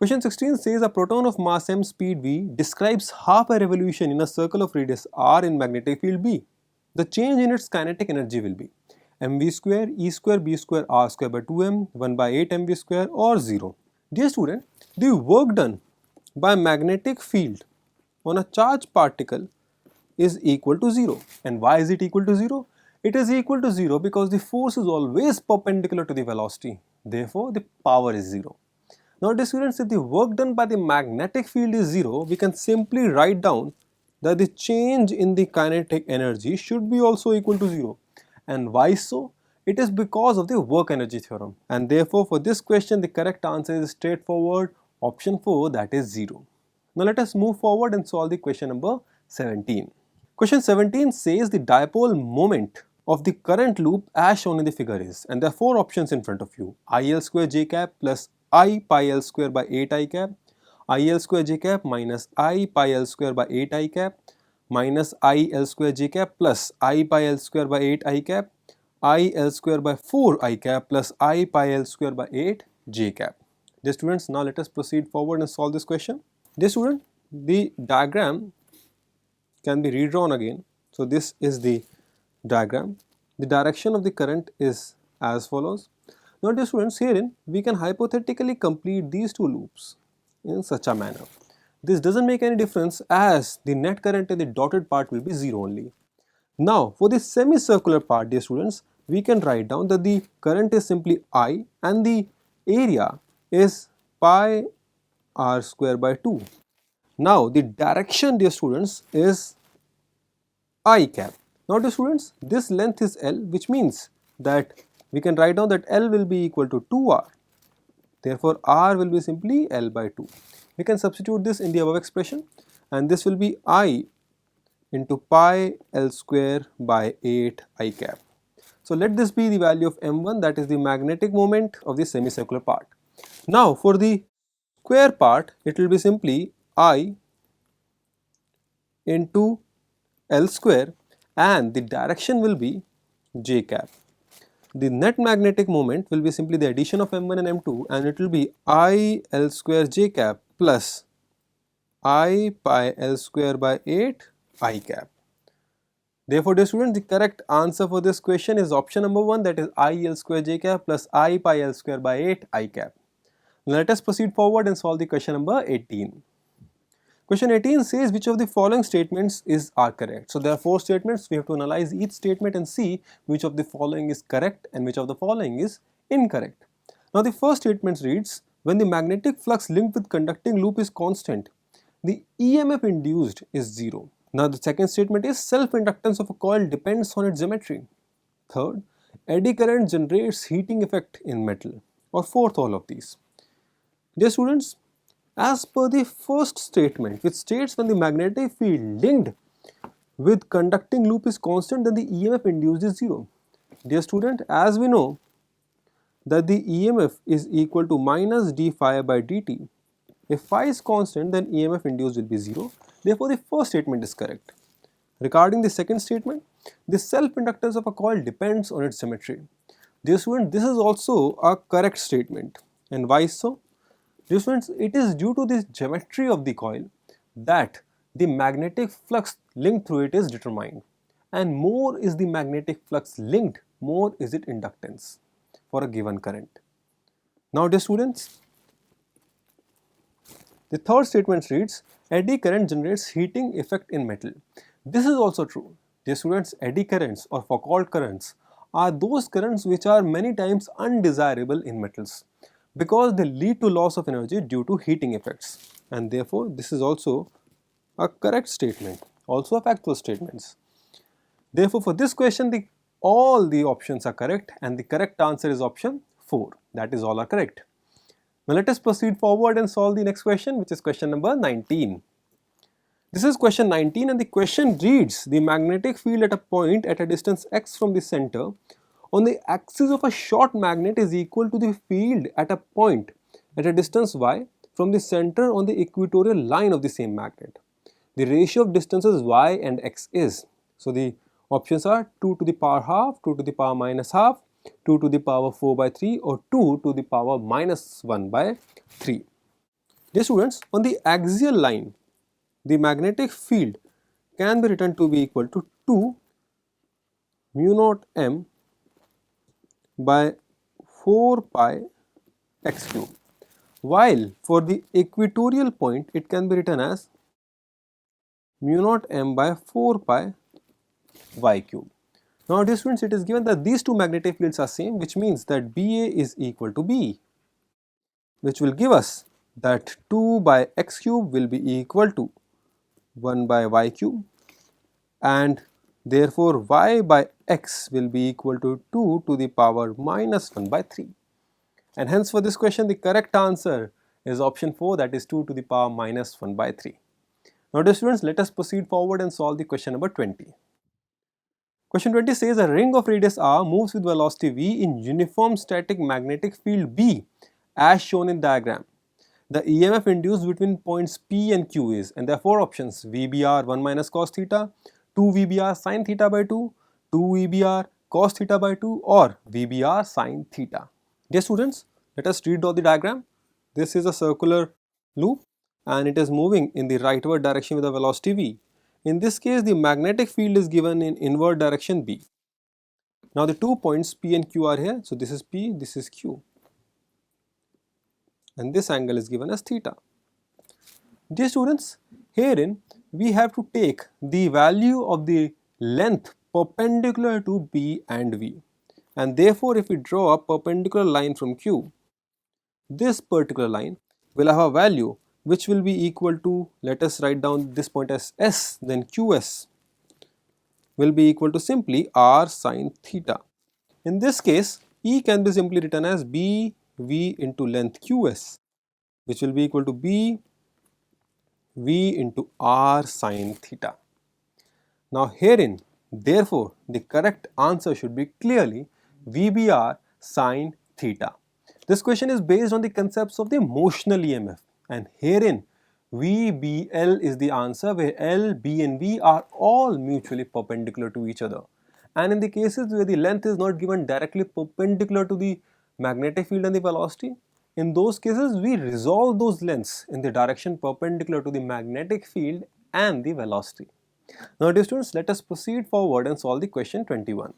Question 16 says a proton of mass m speed v describes half a revolution in a circle of radius r in magnetic field B. The change in its kinetic energy will be mv square e square b square r square by 2m 1 by 8 mv square or 0. Dear student, the work done by magnetic field on a charged particle is equal to 0. And why is it equal to 0? It is equal to 0 because the force is always perpendicular to the velocity. Therefore, the power is 0. Now, dear students, if the work done by the magnetic field is 0, we can simply write down that the change in the kinetic energy should be also equal to 0. And why so? It is because of the work energy theorem. And therefore, for this question, the correct answer is straightforward option 4, that is 0. Now, let us move forward and solve the question number 17. Question 17 says the dipole moment of the current loop as shown in the figure is, and there are 4 options in front of you: IL square j cap plus I pi L square by 8 I cap, IL square j cap minus I pi L square by 8 I cap, minus I L square j cap plus I pi L square by 8 I cap, I L square by 4 I cap plus I pi L square by 8 j cap. Dear students, now let us proceed forward and solve this question. Dear student, the diagram can be redrawn again. So this is the diagram. The direction of the current is as follows. Now dear students, herein we can hypothetically complete these 2 loops in such a manner. This doesn't make any difference as the net current in the dotted part will be 0 only. Now for the semicircular part, dear students, we can write down that the current is simply I and the area is pi r square by 2. Now the direction, dear students, is I cap. Now dear students, this length is L, which means that we can write down that L will be equal to 2r. Therefore, R will be simply L by 2. We can substitute this in the above expression, and this will be I into pi L square by 8 I cap. So let this be the value of m1, that is the magnetic moment of the semicircular part. Now for the square part, it will be simply I into L square and the direction will be j cap. The net magnetic moment will be simply the addition of m1 and m2, and it will be I L square j cap plus I pi L square by 8 I cap. Therefore, dear students, the correct answer for this question is option number 1, that is I L square j cap plus I pi L square by 8 I cap. Now let us proceed forward and solve the question number 18. Question 18 says which of the following statements are correct. So there are 4 statements. We have to analyze each statement and see which of the following is correct and which of the following is incorrect. Now the first statement reads, when the magnetic flux linked with conducting loop is constant, the EMF induced is 0. Now the second statement is self-inductance of a coil depends on its geometry. Third, eddy current generates heating effect in metal. Or fourth, all of these. Dear students, as per the first statement, which states when the magnetic field linked with conducting loop is constant, then the EMF induced is 0. Dear student, as we know that the EMF is equal to minus d phi by dt. If phi is constant, then EMF induced will be 0. Therefore, the first statement is correct. Regarding the second statement, the self-inductance of a coil depends on its symmetry. Dear student, this is also a correct statement. And why so? Dear students, it is due to this geometry of the coil that the magnetic flux linked through it is determined. And more is the magnetic flux linked, more is its inductance for a given current. Now dear students, the third statement reads, eddy current generates heating effect in metal. This is also true. Dear students, eddy currents or Foucault currents are those currents which are many times undesirable in metals because they lead to loss of energy due to heating effects, and therefore this is also a correct statement, also a factual statement. Therefore for this question all the options are correct and the correct answer is option 4, that is all are correct. Now let us proceed forward and solve the next question, which is question number 19. This is question 19 and the question reads, the magnetic field at a point at a distance x from the center on the axis of a short magnet is equal to the field at a point at a distance y from the center on the equatorial line of the same magnet. The ratio of distances y and x is, so the options are 2 to the power half, 2 to the power minus half, 2 to the power 4 by 3 or 2 to the power minus 1 by 3. Dear students, on the axial line, the magnetic field can be written to be equal to 2 mu naught m by 4 pi x cube, while for the equatorial point it can be written as mu naught m by 4 pi y cube. Now dear students, it is given that these two magnetic fields are same, which means that BA is equal to B, which will give us that 2 by x cube will be equal to 1 by y cube, and therefore y by x will be equal to 2 to the power minus 1 by 3. And hence for this question the correct answer is option 4, that is 2 to the power minus 1 by 3. Now dear students, let us proceed forward and solve the question number 20. Question 20 says a ring of radius r moves with velocity v in uniform static magnetic field B as shown in diagram. The EMF induced between points P and Q is, and there are four options: VBR 1 minus cos theta, 2 VBR sin theta by 2, 2 VBR cos theta by 2, or VBR sin theta. Dear students, let us redraw the diagram. This is a circular loop and it is moving in the rightward direction with a velocity v. In this case, the magnetic field is given in inward direction B. Now the 2 points P and Q are here, so this is P, this is Q, and this angle is given as theta. Dear students, herein we have to take the value of the length perpendicular to B and V, and therefore if we draw a perpendicular line from Q, this particular line will have a value which will be equal to, let us write down this point as S, then QS will be equal to simply R sin theta. In this case, E can be simply written as BV into length QS, which will be equal to BV into R sin theta. Now herein, therefore, the correct answer should be clearly VBR sin theta. This question is based on the concepts of the motional EMF, and herein VBL is the answer, where L, B and V are all mutually perpendicular to each other. And in the cases where the length is not given directly perpendicular to the magnetic field and the velocity, in those cases we resolve those lengths in the direction perpendicular to the magnetic field and the velocity. Now dear students, let us proceed forward and solve the question 21.